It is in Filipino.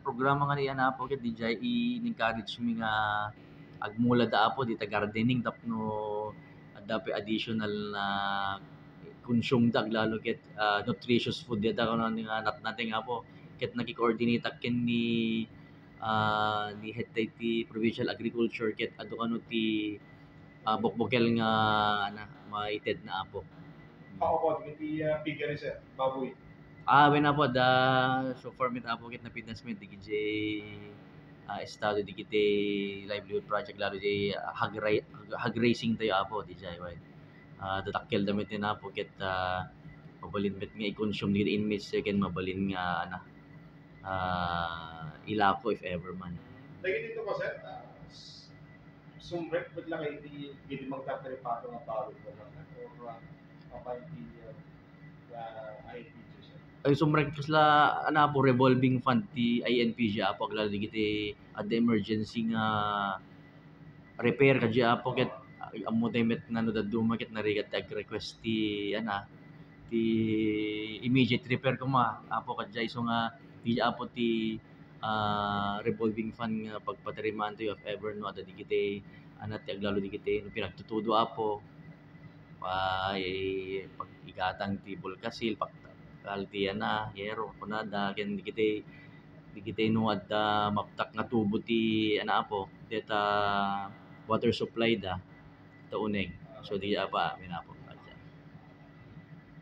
Programa nga niya na po ket DJ i-encourage mi nga agmula da apo dita gardening tapno adda additional na consume da lalo ket nutritious food da kuno nga nating apo ket naki-coordinate ken ni head ti provincial agriculture ket adu ano ti bukbukel nga maited na apo. Ako ti figure sir, baboy. When apo so far mit apo ket napidnas mit di estado di kiti livelihood project lalo di hog racing tayo apo di jay wide. Datakkel damit ni apo ket mabalin met nga i-consume di inmates ken mabalin nga ilako if ever man. Lagi dito ko sir, sumrek bit lang iti gidi magtatripato nga baboy ko or kapay ti INPG sir. Ay sumrek kasla po revolving fund ti INPG apo lalo di kiti at the emergency nga repair kadya apo ket ammo met nano daduma ket narigat tag request ti ti immediate repair kuma apo kadya iso nga di apo ti revolving fund nga pagpatirimaan to if ever no ada di kiti ti aglalo di kiti no pinagtutudo apo pag-igatang ti bulkasil pakal ti yero kunada ken di kiti no adda maptak nga tubo ti apo deta water supply da ta uneg so di apa minapo